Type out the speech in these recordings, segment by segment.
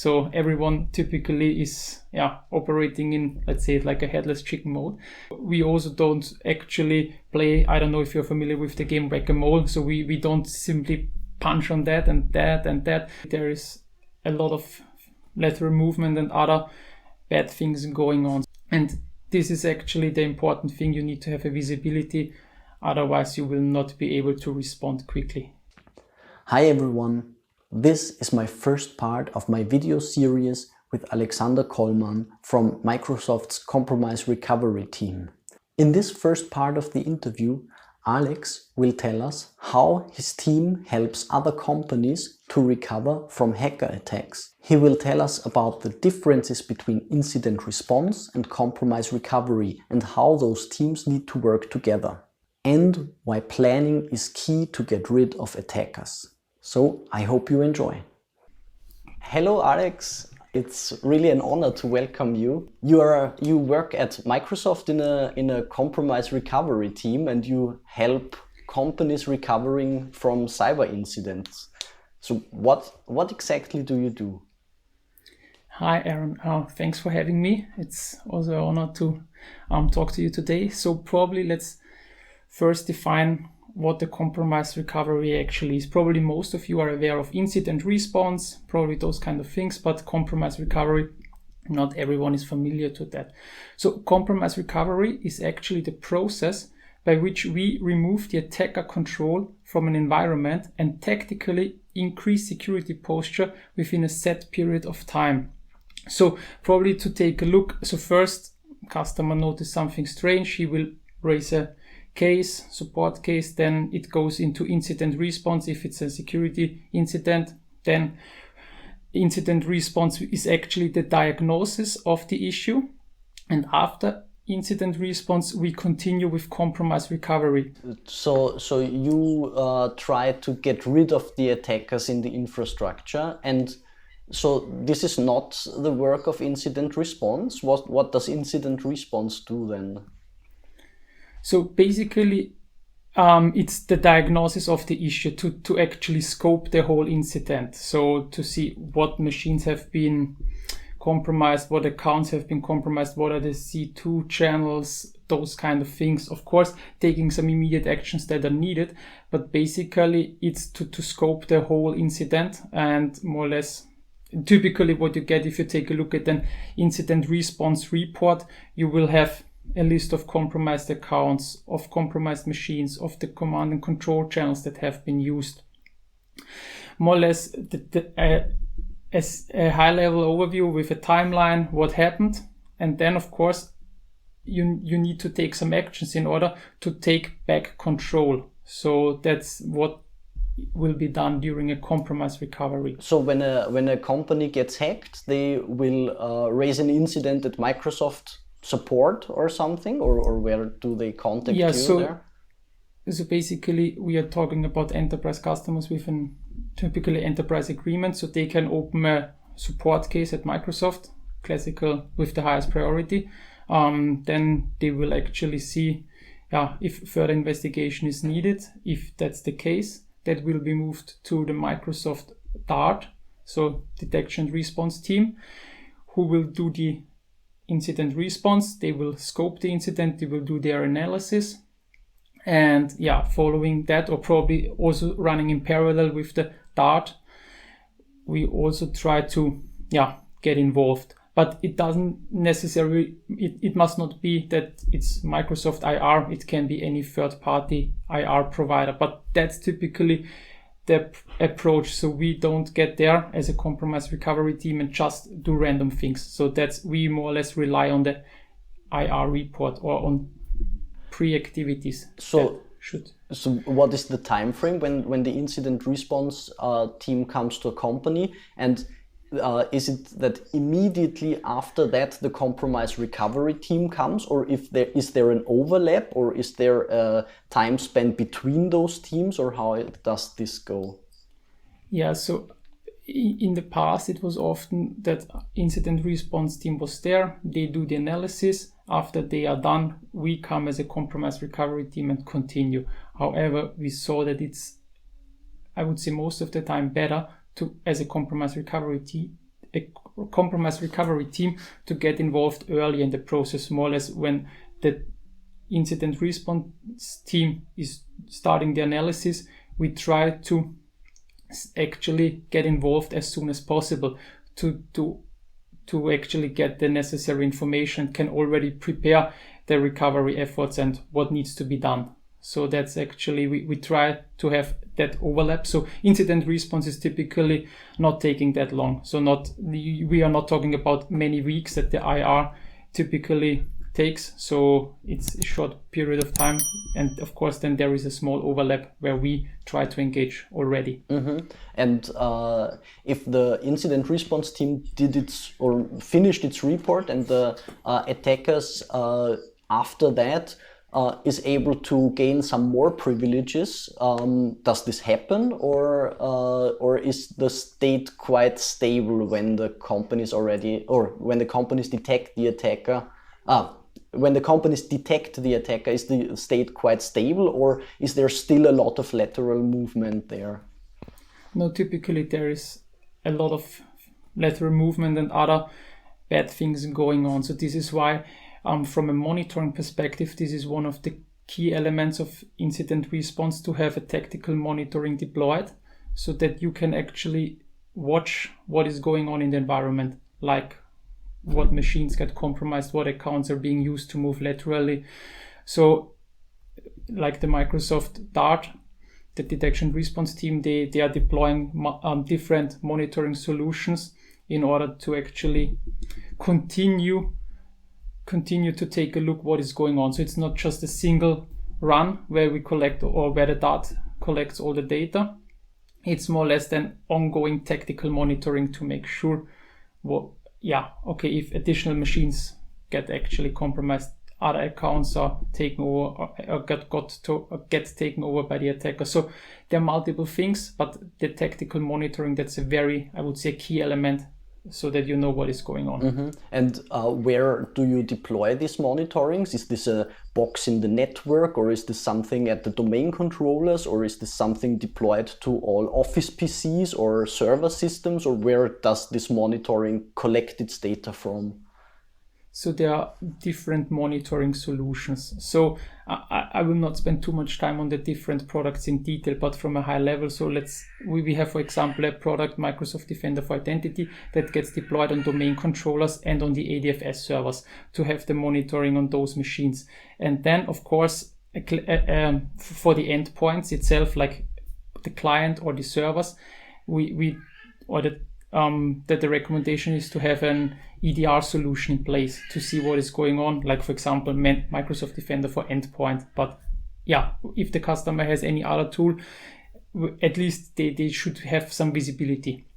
So everyone typically is operating in, let's say, like a headless chicken mode. We also don't actually play, I don't know if you're familiar with the game Whack-A-Mole, so we don't simply punch on that and that and that. There is a lot of lateral movement and other bad things going on. And this is actually the important thing. You need to have a visibility, otherwise you will not be able to respond quickly. Hi everyone, this is my first part of my video series with Alexander Kolmann from Microsoft's Compromise Recovery team. In this first part of the interview, Alex will tell us how his team helps other companies to recover from hacker attacks. He will tell us about the differences between incident response and compromise recovery and how those teams need to work together, and why planning is key to get rid of attackers. So I hope you enjoy. Hello Alex, it's really an honor to welcome you. You work at Microsoft in a compromise recovery team, and you help companies recovering from cyber incidents. So what exactly do you do? Hi Aaron, thanks for having me. It's also an honor to talk to you today. So probably let's first define what the compromise recovery actually is. Probably most of you are aware of incident response, probably those kind of things, but compromise recovery, not everyone is familiar to that. So compromise recovery is actually the process by which we remove the attacker control from an environment and tactically increase security posture within a set period of time. So probably to take a look, so first customer noticed something strange, he will raise a case, support case, then it goes into incident response. If it's a security incident, then incident response is actually the diagnosis of the issue. And after incident response, we continue with compromise recovery. So you try to get rid of the attackers in the infrastructure, and so this is not the work of incident response. What does incident response do then? So basically, it's the diagnosis of the issue to actually scope the whole incident. So to see what machines have been compromised, what accounts have been compromised, what are the C2 channels, those kind of things. Of course, taking some immediate actions that are needed, but basically it's to scope the whole incident, and more or less typically what you get if you take a look at an incident response report, you will have a list of compromised accounts, of compromised machines, of the command and control channels that have been used. More or less as a high-level overview with a timeline, what happened, and then of course you need to take some actions in order to take back control. So that's what will be done during a compromise recovery. So when a company gets hacked, they will raise an incident at Microsoft support or something, or where do they contact you there? So basically we are talking about enterprise customers with an typically enterprise agreement, so they can open a support case at Microsoft, classical with the highest priority. Then they will actually see if further investigation is needed. If that's the case, that will be moved to the Microsoft DART, so detection and response team, who will do the incident response. They will scope the incident, they will do their analysis, and following that, or probably also running in parallel with the DART, we also try to get involved. But it doesn't necessarily, it must not be that it's Microsoft IR, it can be any third-party IR provider, but that's typically the approach. So we don't get there as a compromise recovery team and just do random things. So we more or less rely on the IR report or on pre-activities. So what is the time frame when the incident response team comes to a company, and is it that immediately after that the compromise recovery team comes, or is there an overlap, or is there a time spent between those teams, or how does this go? So in the past it was often that incident response team was there, they do the analysis, after they are done we come as a compromise recovery team and continue. However, we saw that it's, I would say most of the time, better to, as a compromise recovery a compromise recovery team to get involved early in the process, more or less when the incident response team is starting the analysis. We try to actually get involved as soon as possible to actually get the necessary information, can already prepare the recovery efforts and what needs to be done. So that's actually, we try to have that overlap. So incident response is typically not taking that long. So we are not talking about many weeks that the IR typically takes. So it's a short period of time. And of course, then there is a small overlap where we try to engage already. Mm-hmm. And if the incident response team did its or finished its report and the attackers after that is able to gain some more privileges, does this happen, or is the state quite stable when the companies already, or when the companies detect the attacker? When the companies detect the attacker, is the state quite stable, or is there still a lot of lateral movement there? No, typically there is a lot of lateral movement and other bad things going on. So this is why, from a monitoring perspective, this is one of the key elements of incident response, to have a tactical monitoring deployed, so that you can actually watch what is going on in the environment, like what machines get compromised, what accounts are being used to move laterally. So like the Microsoft DART, the detection response team, they are deploying different monitoring solutions in order to actually continue to take a look what is going on. So it's not just a single run where we collect, or where the DART collects all the data. It's more or less than ongoing tactical monitoring to make sure if additional machines get actually compromised, other accounts are taken over or get taken over by the attacker. So there are multiple things, but the tactical monitoring, that's a very, I would say, key element, so that you know what is going on. Mm-hmm. And where do you deploy these monitorings? Is this a box in the network, or is this something at the domain controllers, or is this something deployed to all office PCs or server systems, or where does this monitoring collect its data from? So there are different monitoring solutions. So I will not spend too much time on the different products in detail, but from a high level. So we have, for example, a product, Microsoft Defender for Identity, that gets deployed on domain controllers and on the ADFS servers to have the monitoring on those machines. And then, of course, for the endpoints itself, like the client or the servers, that the recommendation is to have an EDR solution in place to see what is going on, like, for example, Microsoft Defender for Endpoint. But if the customer has any other tool, at least they should have some visibility.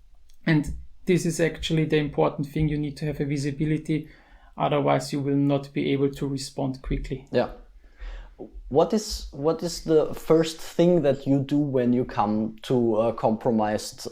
And this is actually the important thing. You need to have a visibility, otherwise you will not be able to respond quickly. Yeah. What is the first thing that you do when you come to a compromised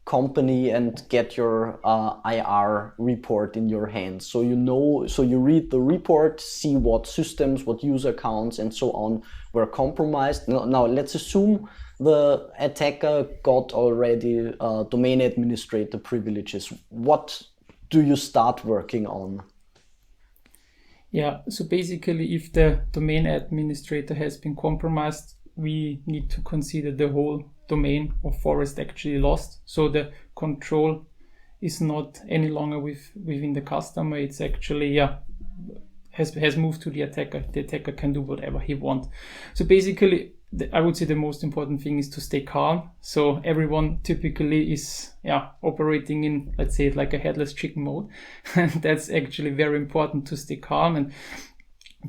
company and get your IR report in your hands? So you read the report, see what systems, what user accounts and so on were compromised. Now let's assume the attacker got already domain administrator privileges. What do you start working on? Yeah, so basically, if the domain administrator has been compromised, we need to consider the whole domain or forest actually lost. So the control is not any longer within the customer. It's actually has moved to the attacker. The attacker can do whatever he wants. So basically, I would say the most important thing is to stay calm. So everyone typically is operating in, let's say, like a headless chicken mode. And that's actually very important, to stay calm and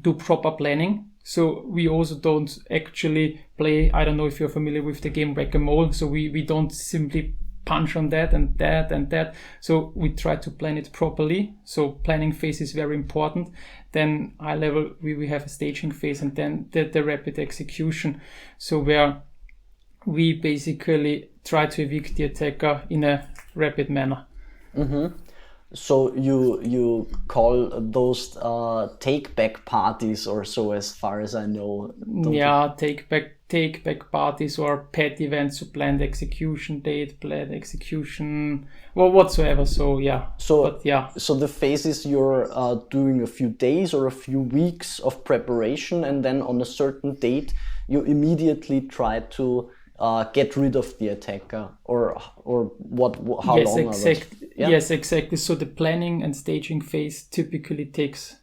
do proper planning. So we also don't actually play, I don't know if you're familiar with the game Whack-A-Mole. So we don't simply punch on that and that and that. So we try to plan it properly. So planning phase is very important. Then high level, we have a staging phase, and then the rapid execution. So where we basically try to evict the attacker in a rapid manner. Mm-hmm. So you call those take back parties or so, as far as I know. Yeah, take back parties or pet events, so planned execution date, planned execution, well, whatsoever. So yeah. So So the phase is you're doing a few days or a few weeks of preparation, and then on a certain date you immediately try to get rid of the attacker, or what? How yes, long? exactly. Yeah? Yes, exactly. So the planning and staging phase typically takes,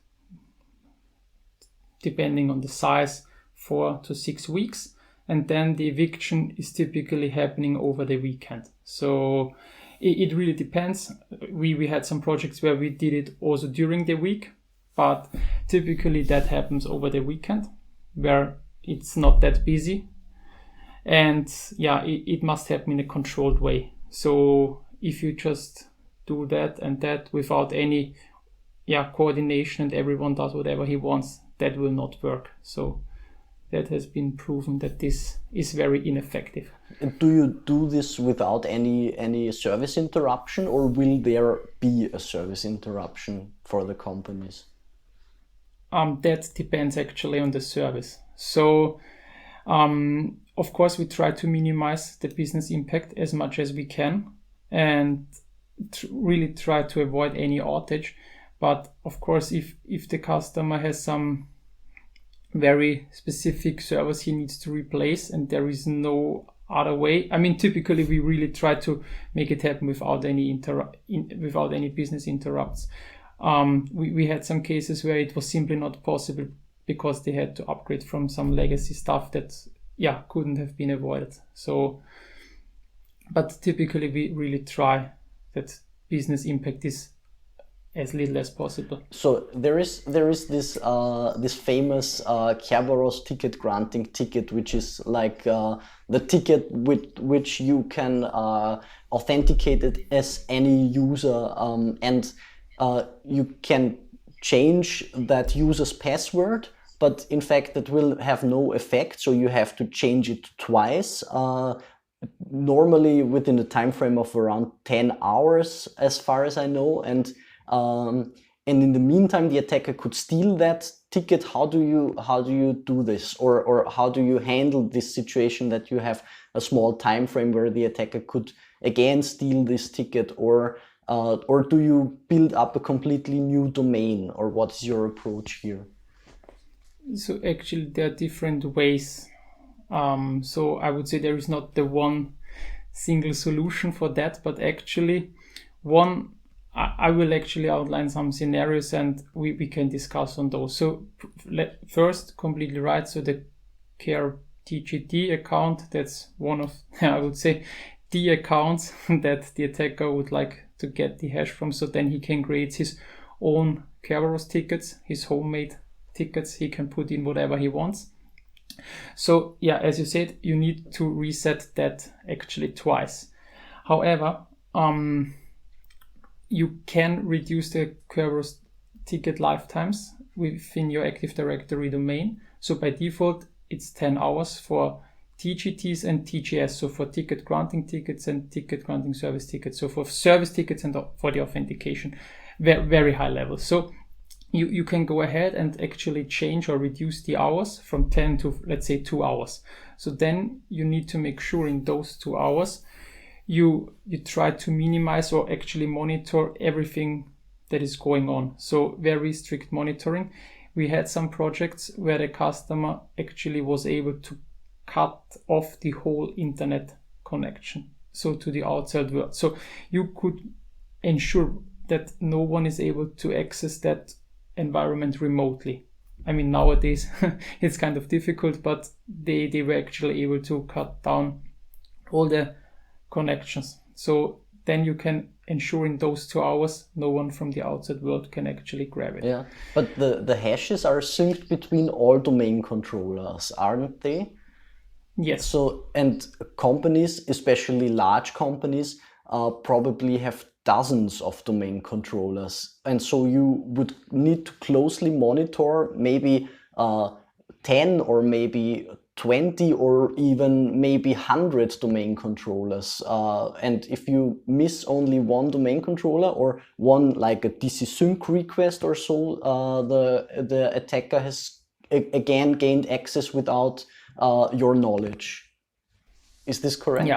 depending on the size, 4 to 6 weeks, and then the eviction is typically happening over the weekend. So it really depends. We had some projects where we did it also during the week, but typically that happens over the weekend where it's not that busy. And yeah, it must happen in a controlled way. So if you just do that and that without any coordination and everyone does whatever he wants, that will not work. So that has been proven that this is very ineffective. Do you do this without any service interruption, or will there be a service interruption for the companies? That depends actually on the service. So of course, we try to minimize the business impact as much as we can and really try to avoid any outage. But of course, if the customer has some very specific servers he needs to replace and there is no other way, I mean, typically we really try to make it happen without any without any business interrupts. We had some cases where it was simply not possible because they had to upgrade from some legacy stuff that couldn't have been avoided. So, but typically we really try that business impact is as little as possible. So there is this this famous Kerberos ticket granting ticket, which is like the ticket with which you can authenticate it as any user, and you can change that user's password, but in fact that will have no effect. So you have to change it twice, normally within a time frame of around 10 hours, as far as I know. And in the meantime, the attacker could steal that ticket. How do you do this, or how do you handle this situation that you have a small time frame where the attacker could again steal this ticket, or do you build up a completely new domain, or what's your approach here? So actually there are different ways. So I would say there is not the one single solution for that, but actually I will actually outline some scenarios and we can discuss on those. So first, completely right. So the care TGT account, that's one of, I would say, the accounts that the attacker would like to get the hash from. So then he can create his own Kerberos tickets, his homemade tickets. He can put in whatever he wants. So yeah, as you said, you need to reset that actually twice. However, you can reduce the Kerberos ticket lifetimes within your Active Directory domain. So by default, it's 10 hours for TGTs and TGS, so for ticket granting tickets and ticket granting service tickets. So for service tickets and for the authentication, very, very high level. So you can go ahead and actually change or reduce the hours from 10 to, let's say, 2 hours. So then you need to make sure in those 2 hours you try to minimize or actually monitor everything that is going on. So very strict monitoring. We had some projects where the customer actually was able to cut off the whole internet connection, so to the outside world. So you could ensure that no one is able to access that environment remotely. I mean, nowadays it's kind of difficult, but they were actually able to cut down all the connections. So then you can ensure in those 2 hours no one from the outside world can actually grab it. Yeah, but the hashes are synced between all domain controllers, aren't they? Yes. So, and companies, especially large companies, probably have dozens of domain controllers, and so you would need to closely monitor maybe 10 or maybe 20 or even maybe 100 domain controllers. And if you miss only one domain controller or one like a DC sync request or so, the attacker has again gained access without your knowledge. Is this correct?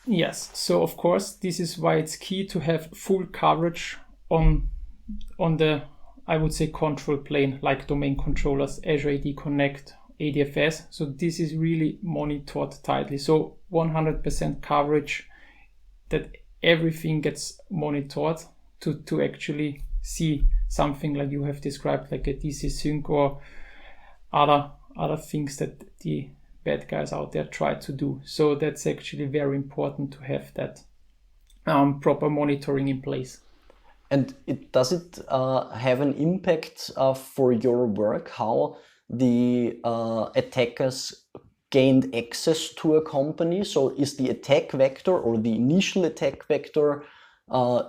Yes. So of course, this is why it's key to have full coverage on the, I would say, control plane, like domain controllers, Azure AD Connect, ADFS. So this is really monitored tightly. So 100% coverage, that everything gets monitored to actually see something like you have described, like a DC sync or other things that the bad guys out there try to do. So that's actually very important to have that proper monitoring in place. And does it have an impact for your work, how the attackers gained access to a company? So is the attack vector or the initial attack vector,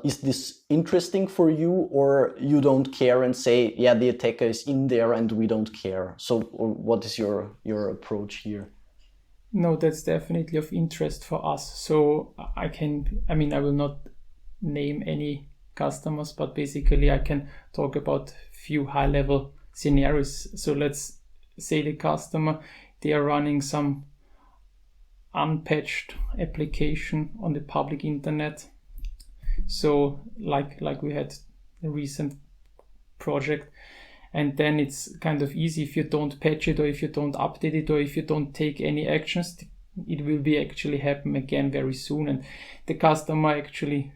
is this interesting for you, or you don't care and say, yeah, the attacker is in there and we don't care? So what is your approach here? No, that's definitely of interest for us. So I will not name any customers, but basically I can talk about few high-level scenarios. So let's say the customer, they are running some unpatched application on the public internet. So like we had a recent project, and then it's kind of easy if you don't patch it, or if you don't update it, or if you don't take any actions, it will be actually happen again very soon. And the customer actually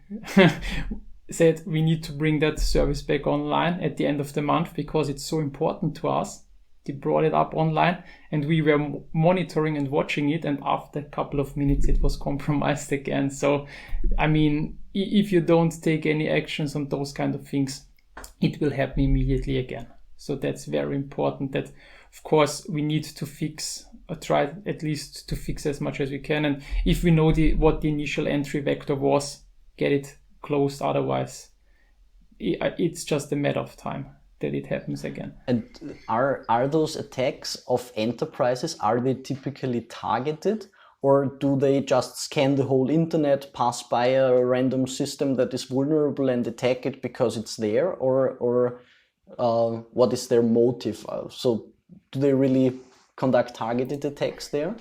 said we need to bring that service back online at the end of the month because it's so important to us. They brought it up online and we were monitoring and watching it, and after a couple of minutes it was compromised again. So if you don't take any actions on those kind of things, it will happen immediately again. So that's very important, that of course we need to fix, or try at least to fix as much as we can. And if we know what the initial entry vector was, get it closed. Otherwise it's just a matter of time that it happens again. And are those attacks of enterprises, are they typically targeted, or do they just scan the whole internet, pass by a random system that is vulnerable and attack it because it's there, or what is their motive? So do they really conduct targeted attacks there?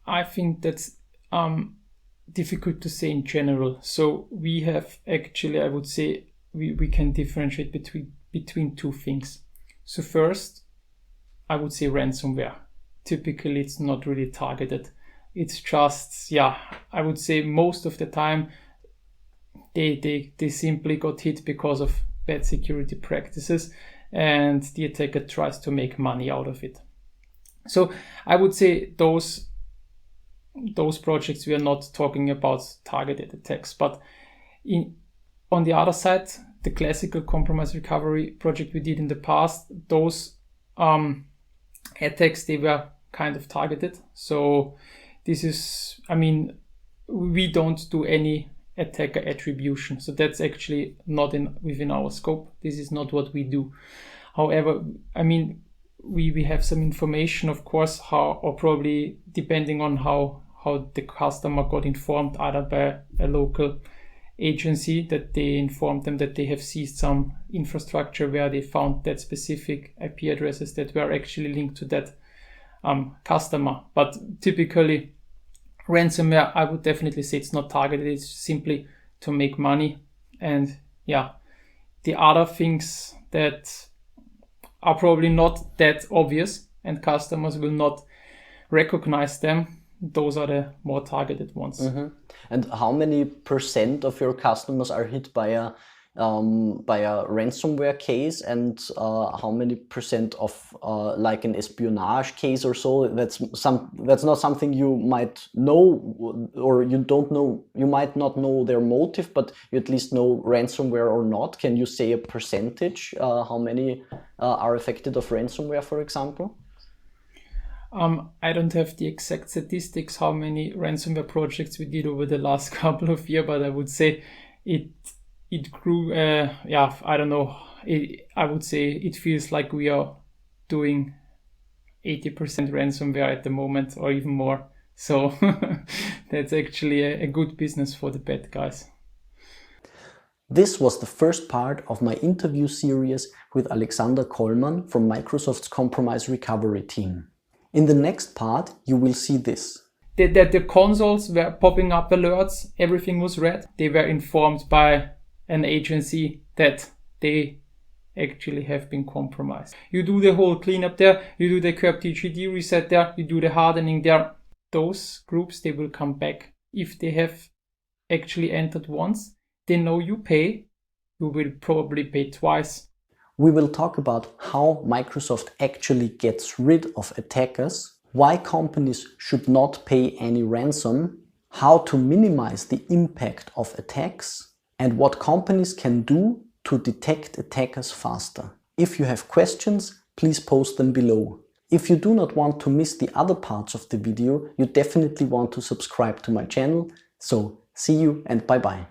I think that's difficult to say in general. So we have actually, I would say, we can differentiate between two things. So first, I would say ransomware. Typically, it's not really targeted. It's just, I would say most of the time, they simply got hit because of bad security practices, and the attacker tries to make money out of it. So I would say those projects, we are not talking about targeted attacks. But on the other side, the classical compromise recovery project we did in the past, those attacks, they were kind of targeted. So this is, we don't do any attacker attribution. So that's actually not within our scope. This is not what we do. However, we have some information, of course, how, or probably depending on how the customer got informed, either by a local agency that they informed them that they have seized some infrastructure where they found that specific IP addresses that were actually linked to that customer. But typically, ransomware, I would definitely say it's not targeted. It's simply to make money. And the other things that are probably not that obvious and customers will not recognize them, those are the more targeted ones. Mm-hmm. And how many % of your customers are hit by a ransomware case, and how many % of like an espionage case or so? That's not something you might know, or you don't know. You might not know their motive, but you at least know ransomware or not. Can you say a percentage? How many are affected of ransomware, for example? I don't have the exact statistics how many ransomware projects we did over the last couple of years, but I would say it grew. I don't know. I would say it feels like we are doing 80% ransomware at the moment, or even more. So that's actually a good business for the bad guys. This was the first part of my interview series with Alexander Kolmann from Microsoft's compromise recovery team. In the next part, you will see this. That the consoles were popping up alerts, everything was red. They were informed by an agency that they actually have been compromised. You do the whole cleanup there, you do the curb TGD reset there, you do the hardening there. Those groups, they will come back. If they have actually entered once, they know you pay, you will probably pay twice. We will talk about how Microsoft actually gets rid of attackers, why companies should not pay any ransom, how to minimize the impact of attacks, and what companies can do to detect attackers faster. If you have questions, please post them below. If you do not want to miss the other parts of the video, you definitely want to subscribe to my channel. So, see you and bye bye.